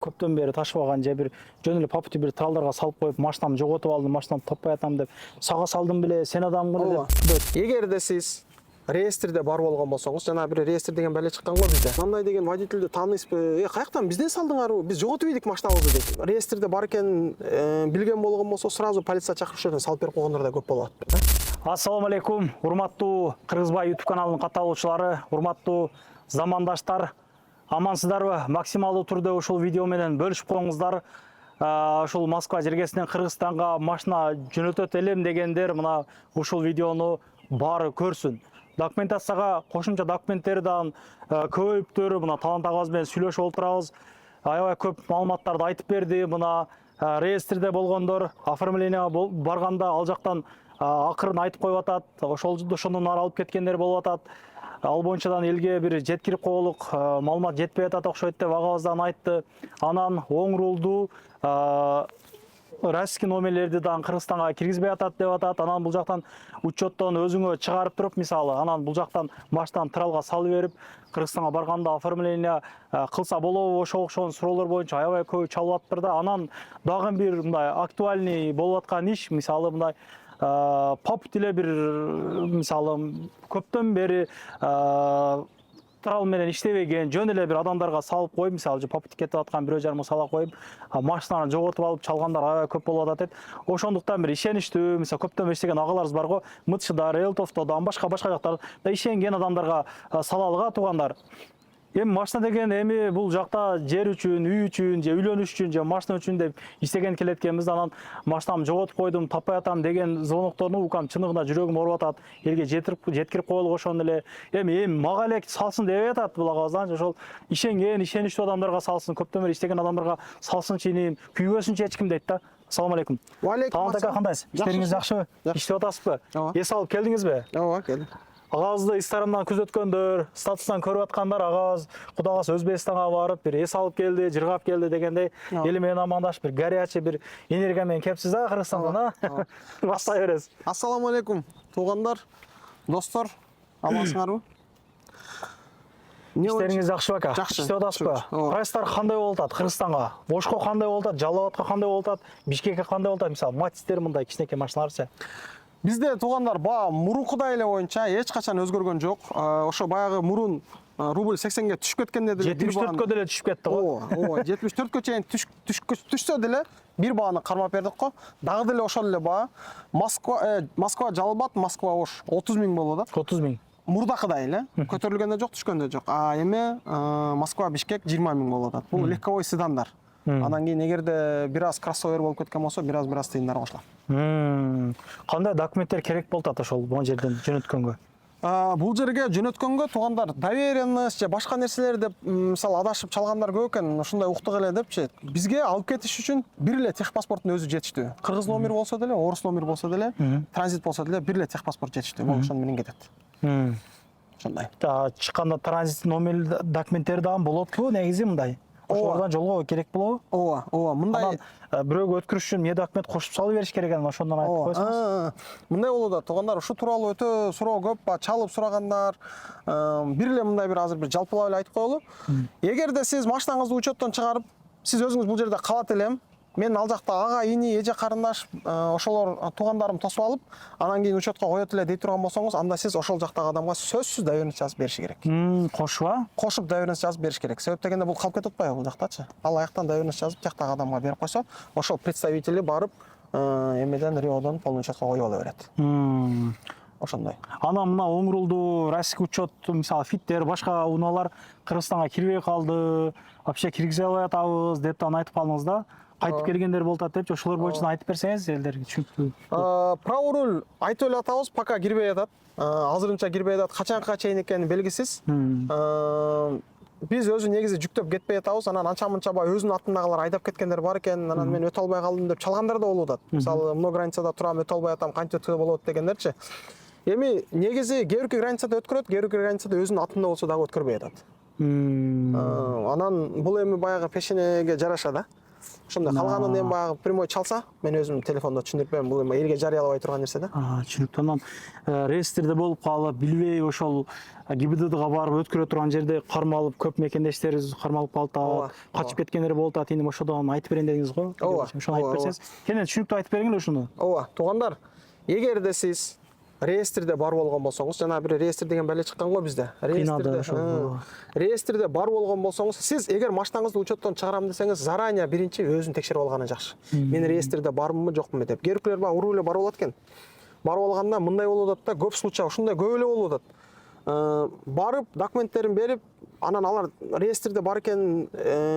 Көптөн бери ташып алган же бир жөн эле папти бир тралдарга салып коюп, машинамды жоготуп алдым, машинамды таппай атам деп сага салдым беле, сен адамгы деп. Эгерде сиз реестрде бар болгон болсоңуз, жана бир реестр деген бәле чыккан го бизде. Мындай деген водительди тааныйсызбы? Каяктан бизден салдыңарбы? Биз жоготуп ийдик машинабызды дейт. Реестрде бар экенин билген болгон болсо, сразу полиция чакырып жерден салып берип койгондор да көп болот. Ассаламу алейкум, урматтуу Кыргызбай YouTube каналынын катталуучулары, урматтуу замандаштар. Амансыздарбы? Максималдуу түрдө ушул видео менен бөлүшүп коюңуздар. Ушул Москва жергесинен Кыргызстанга машина жөнөтөт элем дегендер мына ушул видеону баары көрсүн. Документацияга кошумча документтери дан көбөйүптөр, мына талант агабыз менен сүйлөшүп отурабыз. Аябай көп маалыматтарды айтып берди. Мына реестрде болгондор оформленияга барганда ал жактан акырын айтып коюп атат. Ошондон ары алып кеткендер болуп атат. Ал боюнчадан элге бир жеткирип коелук, маалымат жетпей атат окшойт деп агабыздан айтты. Анан оң рулду российский номерлерди дан Кыргызстанга киргизбей атат деп атат. Анан бул жактан учеттон өзүңө чыгарып туруп, мисалы, анан бул жактан баштан тралга салып берип, Кыргызстанга барганда оформление кылса болобу, ошол суроолор боюнча аябай көп чалып атыптыр да. Анан дагы бир мындай актуальный болуп аткан иш, мисалы, мындай попут эле бир, мисалы, көптөн бери трал менен иштебеген жөн эле бир адамдарга салып коюп, мисалы, попут кетип аткан бирөө жарымы сала коюп, машинаны жоготуп алып чалгандар аябай көп болуп атат. Ошондуктан бир ишеничтүү, мисалы, көптөн бери иштеген агаларыбыз бар го, МТШда, Релтовто, башка жактарда ишенген адамдарга салалыга туугандар. Эми машина деген эми бул жакта жер үчүн, үй үчүн, же үйлөнүш үчүн, же машина үчүн деп иштеген келет экенбиз. Анан машинамды жоготуп койдум, таппай атам деген звонокторду укам чыныгында жүрөгүм ооруп атат. Элге жеткирип коелук ошондо эле. Эми мага эле салсын деп атат бул агабыздан. Ошол ишенген, ишеничтүү адамдарга салсын, көптөн бери иштеген адамдарга салсынчы, иним күйбөсүнчү эч ким дейт да. Ассаламу алейкум. Валейкум ассалам. Кандайсыз? Иштериңиз жакшыбы? Иштеп атасызбы? Эс алып келдиңизби? Ооба, келдим. Агабызды Инстаграмдан күзөткөндөр, статустан көрүп аткандар, агабыз Кудай кааласа Өзбекстанга барып, бир эс алып келди, жыргап келди дегендей, эли менен амандашып, бир горячий бир энергия менен кепсиз да Кыргызстандан, а? Бастай бересиз. Ассаламу алейкум, туугандар, достор, амансыңарбы? Иштериңиз жакшыбы ака? Жакшы. Иштеп атасызбы? Прайстар кандай болуп атат Кыргызстанга? Ошко кандай болуп атат? Жалал Абадка кандай болуп атат? Бишкекке кандай болуп атат? Мисалы, Матистер мындай кичинекей машиналарчы? Бизде туугандар мурункудай эле боюнча эч качан өзгөргөн жок. Ошо баягы мурун рубль 80ге түшүп кеткенде деле 74кө деле түшүп кетти го. Ооба, 74кө чейин түшсө деле бир бааны кармап бердик го. Дагы деле ошол эле баа. Москва Жалбат, Москва Ош 30 000 болот да. 30 000. Мурдакыдай эле. Көтөрүлгөн да жок, түшкөн да жок. Эми Москва Бишкек 20 000 болот. Бул легковой седандар. Анан кийин эгерде бир аз кроссовер болуп кеткен болсо, бир аз тыйындар кошулат. Кандай документтер керек болуп атат ошол бул жерден жөнөткөнгө? Бул жерге жөнөткөнгө туугандар доверенность же башка нерселер деп, мисалы, адашып чалгандар көп экен, ушундай уктук эле депчи. Бизге алып кетиш үчүн бир эле техпаспорттун өзү жетиштүү. Кыргыз номер болсо деле, орус номер болсо деле, транзит болсо деле бир эле техпаспорт жетиштүү. Бул ошону менен кетет. Ошондой. Чыкканда транзит номер документтери дагы болотпу, негизи мындай? Ошолордон жолго керек болобу? Ооба, мындай бирөөгө өткөрүш үчүн эмне документ кошуп салып бериш керек анан ошондон айтып койсоңуз. Мындай болуп да, туугандар, ушу тууралуу өтө суроо көп, чалып сурагандар. Бир эле мындай бир азыр бир жалпылап эле айтып коелу. Эгерде сиз машинаңызды учеттон чыгарып, сиз өзүңүз бул жерде калат элем, мен ал жакта ага, ини, эже карындаш, ошолор туугандарым тосуп алып, анан кийин учетко коет эле дей турган болсоңуз, анда сиз ошол жактагы адамга сөзсүз доверенность жазып бериш керек. Кошуп? Кошуп доверенность жазып бериш керек. Себеп дегенде бул калып кетип атпайбы бул жактачы? Ал аяктан доверенность жазып, жактагы адамга берип койсо, ошол представители барып, эмеден Риодон полный учетко коюп ала берет. Ошондой. Анан мына оң рулду российский учет, мисалы, фиттер, башка унаалар Кыргызстанга кирбей калды, вообще киргизе албай атабыз деп айтып калдыңыз да. Кайтып келгендер болуп атат депчи, ошолор боюнча айтып берсеңиз элдерге түшүнүктүү. Право руль айтып эле атабыз, пока кирбей атат. Азырынча кирбей атат, качанга чейин экени белгисиз. Биз өзү негизи жүктөп кетпей атабыз, анан анча-мынча өзүнүн атындагылар айдап кеткендер бар экен, анан мен өтө албай калдым деп чалгандар да болуп атат. Мисалы, мына границада турам, өтө албай атам, кантип өткө болот дегендерчи. Эми негизи кээ бирки границада өткөрөт, кээ бирки границада өзүнүн атында болсо дагы өткөрбөй атат. Анан бул эми баягы пешенеге жараша да. Ошондой калганын эми баягы прямой чалса, мен өзүм телефондо түшүндүрүп берем, бул эми элге жарыялабай турган нерсе да. Түшүнүктүү. Анан реестрде болуп калып, билбей ошол ГИБДДга барып өткөрө турган жерде кармалып, көп мекендештерибиз кармалып калып, качып кеткендер болуп атат. Эми ошодон айтып берейин дедиңиз го. Ошону айтып берсеңиз. Кенен түшүнүктүү айтып бергиле ушуну. Ооба, туугандар, эгерде сиз реестрде бар болгон болсоңуз, жана бир реестр деген бәле чыккан го бизде. Реестрде бар болгон болсоңуз, сиз эгер машинаңызды учеттон чыгарам десеңиз, заранее биринчи өзүн текшерип алганы жакшы. Мен реестрде бармынбы, жокмунбу деп. Керүклөр баягы уруп эле барып алат экен. Барып алганда мындай болуп атат да, көп случай ушундай көп эле болуп атат. Барып, документтерин берип, анан алар реестрде бар экенин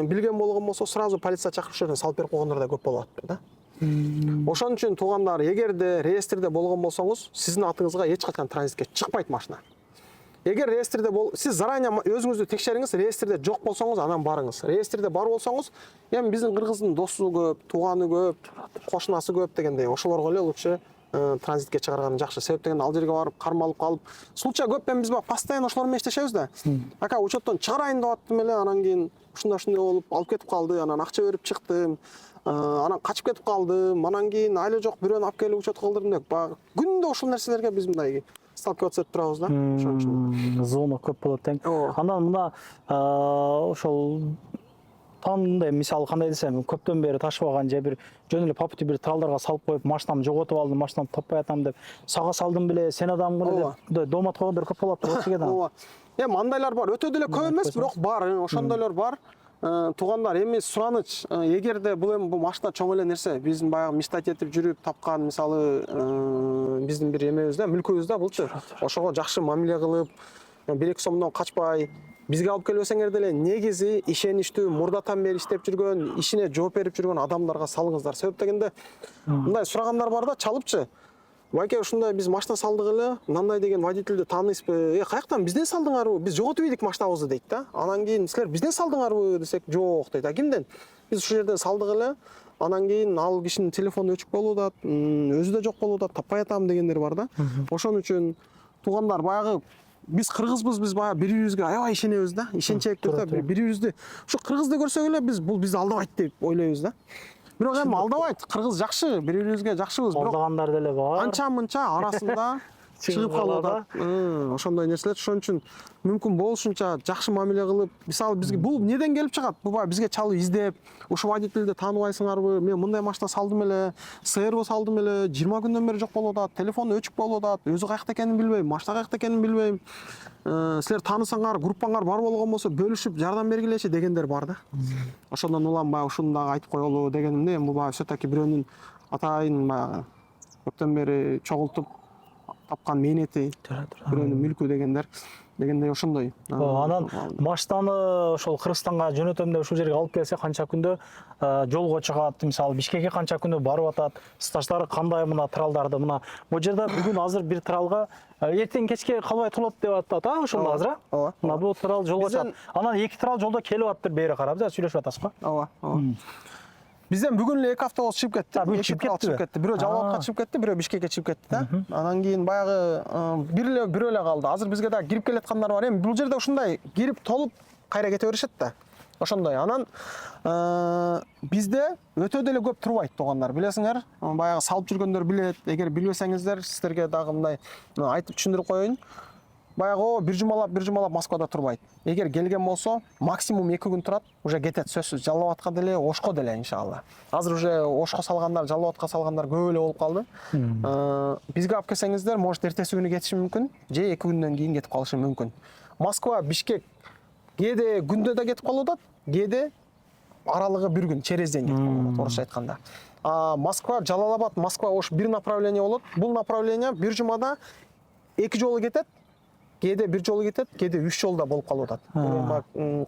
билген болгон болсо, сразу полиция чакырып ошол жерден салып берип койгондор да көп болуп атат да. Ошон үчүн туугандар, эгерде реестрде болгон болсоңуз, сиздин атыңызга эч качан транзитке чыкпайт машина. Эгер реестрде сиз заранее өзүңүздү текшериңиз, реестрде жок болсоңуз, анан барыңыз. Реестрде бар болсоңуз, эми биздин кыргыздын досу көп, тууганы көп, кошунасы көп дегендей, ошолорго эле лучше транзитке чыгарган жакшы. Себеп дегенде ал жерге барып кармалып калып, случай көп, эми биз постоянно ошолор менен иштешебиз да. Ака учеттон чыгарайын деп аттым эле, анан кийин ушундай болуп алып кетип калды, анан акча берип чыктым. Анан качып кетип калдым, анан кийин айла жок бирөөнү алып келип учет кылдырдым деп. Баягы күндө ошол нерселерге биз мындай сталкиваться этип турабыз да. Ошон үчүн Зона көп болот тең. Анан мына ошол таңдай, мисалы кандай десем, көптөн бери ташыбаган же бир жөн эле попути бир тралдарга салып коюп, машинамды жоготуп алдым, машинамды таппай атам деп, сага салдым беле, сен адамгы деп доомат койгондор көп болот го тигеден. ооба. Эми андайлар бар, өтө деле көп эмес, бирок бар, ошондойлор бар. Туугандар, эми сураныч, эгерде бул машина чоң эле нерсе, биздин баягы мечтать этип жүрүп тапкан, мисалы, биздин бир эмебизде, мүлкүбүздө булчу. Ошого жакшы мамиле кылып, 1-2 сомдон качпай, бизге алып келбесеңер деле негизи ишеничтүү, мурдатан бери иштеп жүргөн, ишине жооп берип жүргөн адамдарга салыңыздар. Себеп дегенде, мындай сурагандар бар да, чалыпчы. Байке, ушундай биз машина салдык эле, мындай деген водительди тааныйсызбы? Каяктан бизден салдыңарбы? Биз жоготуп ийдик машинабызды дейт да. Анан кийин силер бизден салдыңарбы десек, жок дейт. Кимден? Биз ушул жерден салдык эле. Анан кийин ал кишинин телефону өчүк болуп атат, өзү да жок болуп атат, таппай атам дегендер бар да. Ошон үчүн туугандар, баягы биз кыргызбыз, биз баягы бири-бирибизге аябай ишенебиз да. Ишенчээкпиз да, бири-бирибизди ушу кыргызды көрсөк эле биз бул бизди алдабайт деп ойлойбуз да. Бирок эми алдабайт, кыргыз жакшы, бири-бирибизге жакшыбыз, бирок алдагандар деле бар. Анча-мынча арасында чыгып калып атат. Ошондой нерселер. Ошон үчүн мүмкүн болушунча жакшы мамиле кылып, мисалы бизге бул эмнеден келип чыгат? Бул баягы бизге чалып издеп, ушу водительди тааныбайсыңарбы? Мен мындай машина салдым эле, СРБ салдым эле, 20 күндөн бери жок болуп атат, телефону өчүк болуп атат, өзү каякта экенин билбейм, машина каякта экенин билбейм. Силер таанысаңар, группаңар бар болгон болсо бөлүшүп жардам бергилечи дегендер бар да. Ошондон улам баягы ушуну дагы айтып коелу дегенимде, эми бул баягы все-таки бирөөнүн атайын баягы көптөн бери чогултуп тапкан мээнети, бирөөнүн мүлкү дегендей ошондой. Анан машинаны ошол Кыргызстанга жөнөтөм деп ушул жерге алып келсе канча күндө жолго чыгат, мисалы Бишкекке канча күндө барып атат, стаждары кандай мына тралдарды, мына бул жерде бүгүн азыр бир тралга эртең кечке калбай толот деп атат, ошондо азыр, ооба. Мына бул трал жолго чыгат. Анан 2 трал жолдо келип атыптыр, бери карап, сүйлөшүп атасыз го? Ооба. Бизден бүгүн эле 2 автобус чыгып кетти. Бүгүн чыгып кетти. Бирөө Жалал чыгып кетти, бирөө Бишкекке чыгып кетти да. Анан кийин баягы бирөө эле калды. Азыр бизге да кирип келаткандар бар. Эми бул жерде ушундай кирип толуп кайра кете беришет да. Ошондой. Анан бизде өтө деле көп турбайт туугандар, билесиңер. Баягы салып жүргөндөр билет. Эгер билбесеңиздер, сиздерге дагы мындай айтып түшүндүрүп коеюн. Баягы бир жумалап Москвада турбайт. Эгер келген болсо, максимум 2 күн турат, уже кетет сөзсүз. Жалал Абадка деле, Ошко деле иншалла. Азыр уже Ошко салгандар, Жалал Абадка салгандар көп эле болуп калды. Бизге алып келсеңиздер, может эртеси күнү кетиши мүмкүн, же 2 күндөн кийин кетип калышы мүмкүн. Москва, Бишкек кээде күндө да кетип калып атат, кээде аралыгы 1 күн, черезден кетип калып атат, орусча айтканда. Москва, Жалал Абад, Москва, Ош бир направление болот. Бул направление бир жумада 2 жолу кетет. Кээде 1 жолу кетет, кээде 3 жолда болуп калып атат.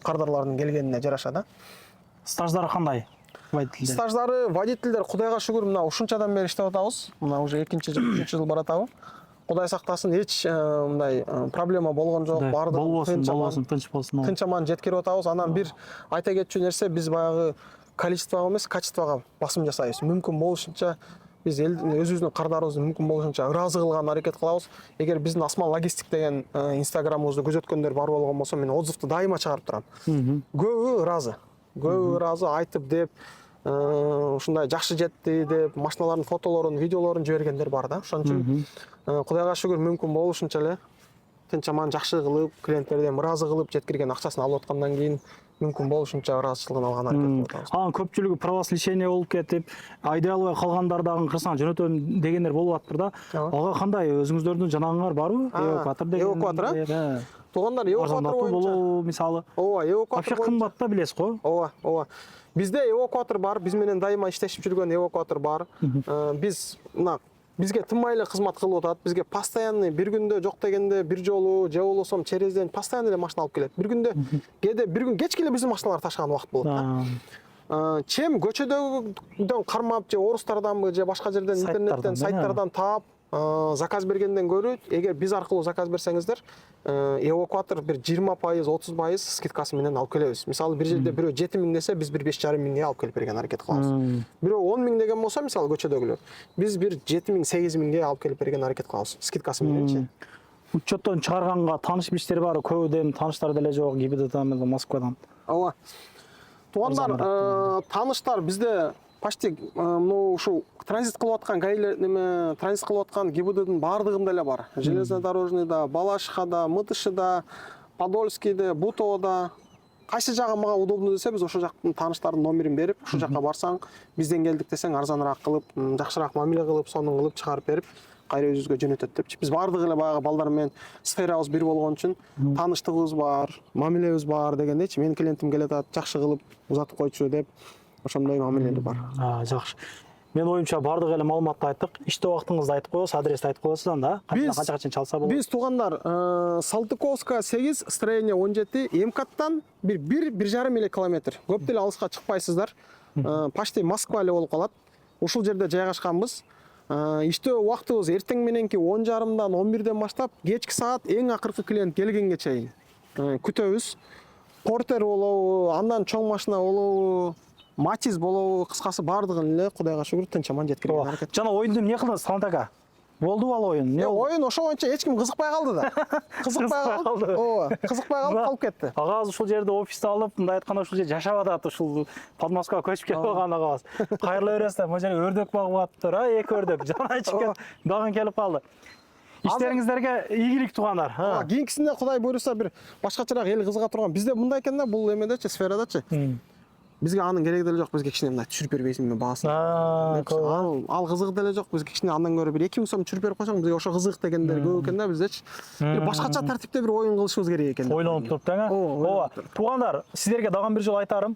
Кардарлардын келгенине жараша да. Стаждары кандай? Стаждары водительдер Кудайга шүгүр мына ушунчадан бери иштеп атабыз. Мына уже 2-3 жыл баратабы. Кудай сактасын, эч мындай проблема болгон жок. Бардык болбосун, тынч болсун. Тынч аман жеткирип атабыз. Анан бир айта кетчү нерсе, биз баягы количествого эмес, качествого басым жасайбыз. Мүмкүн болушунча биз өзүбүздүн кардарыбызды мүмкүн болушунча ыраазы кылган аракет кылабыз. Эгер биздин Осман логистик деген инстаграмыбызды күзөткөндөр бар болгон болсо, мен отзывду дайыма чыгарып турам. Көбү ыраазы айтып деп, ушундай жакшы жетти деп машиналардын фотолорун, видеолорун жибергендер бар да. Ошон үчүн Кудайга шүгүр мүмкүн болушунча эле тынч аман жакшы кылып, клиенттерден ыраазы кылып жеткирген акчасын алып аткандан кийин мүмкүн болушунча ыраазычылыгын алган аракет кылабыз. Анан көпчүлүгү правос лишение болуп кетип, айдай албай калгандар дагы кырсаң жөнөтөм дегендер болуп атыптыр да. Ага кандай өзүңүздөрдүн жанагыңар барбы? Эвакуатор деген. Эвакуатор, туугандар эвакуатор боюнча болобу мисалы. ооба, эвакуатор Вообще кымбат да, билесиз го? Ооба. Бизде эвакуатор бар, биз менен дайыма иштешип жүргөн эвакуатор бар. Биз мына бизге тынбай эле кызмат кылып атат. Бизге постоянный бир күндө жок дегенде бир жолу же болбосо через день постоянно эле машина алып келет. Бир күндө кээде бир күн кечке эле биздин машиналар ташыган убакыт болот да. Чем көчөдөн кармап же орустарданбы же башка жерден интернеттен сайттардан таап заказ бергенден көрө, эгер биз аркылуу заказ берсеңиздер, эвакуатор бир 20%, 30% скидкасы менен алып келебиз. Мисалы бир жерде бирөө 7 000 десе, биз бир 5,5 миңге алып келип берген аракет кылабыз. Бирөө 10 000 деген болсо, мисалы көчөдөгүлөр, биз бир 7 000, 8 000ге алып келип берген аракет кылабыз, скидкасы мененчи. Учеттон чыгарганга тааныш билиштер бар, көбү дем тааныштар деле жок, ГИБДДдан, Москвадан. Ооба. Туугандар, тааныштар бизде почти ушу транзит кылып аткан гаилер транзит кылып аткан ГИБДдын баардыгында эле бар. Железнодорожныйда, Балашихада, Мытышыда, Подольскийде, Бутоодо. Кайсы жагы мага удобно десе, биз ошол жактын тааныштардын номерин берип, ушул жакка барсаң, бизден келдик десең, арзаныраак кылып, жакшыраак мамиле кылып, сонун кылып чыгарып берип, кайра өзүбүзгө жөнөтөт депчи. Биз баардыгы эле баягы балдар менен сферабыз бир болгон үчүн тааныштыгыбыз бар, мамилебиз бар дегендейчи. Менин клиентим келет атат, жакшы кылып узатып койчу деп, ошондой мамиледи бар. Жакшы. Мен оюмча бардык эле маалыматты айттык. Иштөө убактыңызды айтып коесуз, адрести айтып коесуз анда. Канчага чейин чалса болот? Биз туугандар Салтыковская 8, строение 17, МКАДтан бир 1,5 эле километр. Көп деле алыска чыкпайсыздар. Почти Москва эле болуп калат. Ушул жерде жайгашканбыз. Иштөө убактыбыз эртең мененки 10:30дан 11ден баштап кечки саат эң акыркы клиент келгенге чейин күтөбүз. Портер болобу, андан чоң машина болобу, Матиз болобу, кыскасы баардыгын эле Кудайга шүгүр тынч аман жеткирген аракет. Жана оюнду эмне кылдыңыз, Талант ага? Болду ал оюн? Оюн ошо боюнча эч ким кызыкпай калды да. Кызыкпай калды. Ооба, кызыкпай калып калып кетти. Агабыз ушул жерде офисти алып, мындай айтканда ушул жерде жашап атат, ушул Подмосковга көчүп келип калган агабыз. Кайрыла бересиздер, могу жерде өрдөк багып атыптыр, эки өрдөк. Жана ичкен дагы келип калды. Иштериңиздерге ийгилик туугандар. Кийинкисинде Кудай буйруса бир башкачараак эл кызыга турган. Бизде мындай экен да, бул эмедечи, сферадачы. Бизге анын кереги деле жок, бизге кичине мындай түшүрүп бербейсиңби баасын. Ал кызык деле жок, бизге кичине андан көрө бир 2000 сом түшүрүп берип койсоң, бизге ошо кызык дегендер көп экен да биздечи. Бир башкача тартипте бир оюн кылышыбыз керек экен. Ойлонуп туруп да. Ооба. Туугандар, сиздерге дагы бир жолу айтарым.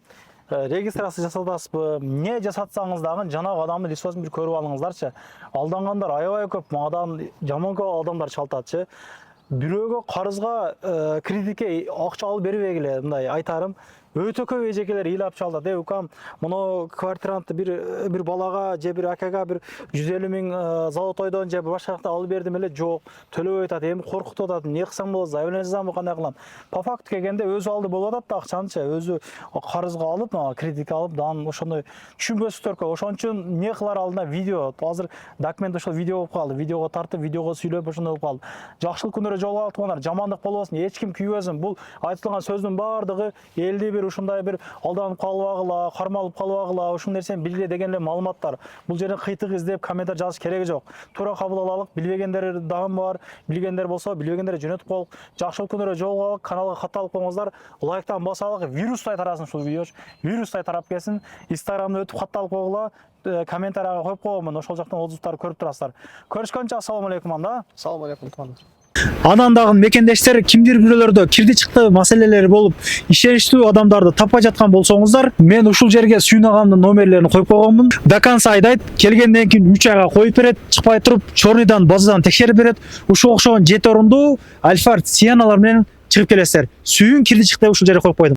Регистрация жасатасызбы, эмне жасатсаңыз дагы жанагы адамды личосун бир көрүп алыңыздарчы. Алдангандар аябай көп, мындан жаман көп адамдар чалтатчы. Бирөөгө карызга кредитке акча алып бербегиле, мындай айтарым. Өтө көп эжекелер ыйлап чалат. Укам, муну квартирантты бир балага же бир акага бир 150 000 золотойдон же башка жакта алып бердим эле, жок. Төлөбөй атат, эми коркутуп атат. Эмне кылсам болот? Заявление жазамбы, кандай кылам? По факту келгенде өзү алды болуп атат да акчанычы, өзү карызга алып, кредитке алып, дан ошондой түшүнбөстүктөр көп. Ошон үчүн эмне кылар алдында видео, азыр документ ошол видео болуп калды. Видеого тартып, видеого сүйлөп ошондой болуп калды. Жакшылык күнүрө жолугуп аткандар, жамандык болбосун, эч ким күйбөсүн. Бул айтылган сөздүн баардыгы элди бир ушундай бир алданып калбагыла, кармалып калбагыла, ушул нерсени билгиле деген эле маалыматтар. Бул жерден кыйтык издеп комментар жазыш кереги жок. Туура кабыл алалык, билбегендер дагы бар, билгендер болсо билбегендер жөнөтүп коелук. Жакшылык күнүрө жолугуп, каналга катталып коюңуздар, лайктан басалык, вирустай тарасын ушул видео, вирустай тарап кетсин. Инстаграмда өтүп катталып койгула, комментарийга коюп коёмун, ошол жактан отзывтарды көрүп турасыздар. Көрүшкөнчө ассалам алейкум анда. Салам алейкум туугандар. Анан дагы мекендештер кимдир бирөөлөрдө кирди чыкты маселелери болуп, ишеничтүү адамдарды таппай жаткан болсоңуздар, мен ушул жерге Сүйүн агамдын номерлерин коюп койгонмун. До конца айдайт, келгенден кийин 3 айга коюп берет, чыкпай туруп, чорныйдан базадан текшерип берет. Ушул окшогон 7 орундуу Альфард Сианалар менен чыгып келесиздер. Сүйүн кирди чыкты ушул жерге коюп койдум.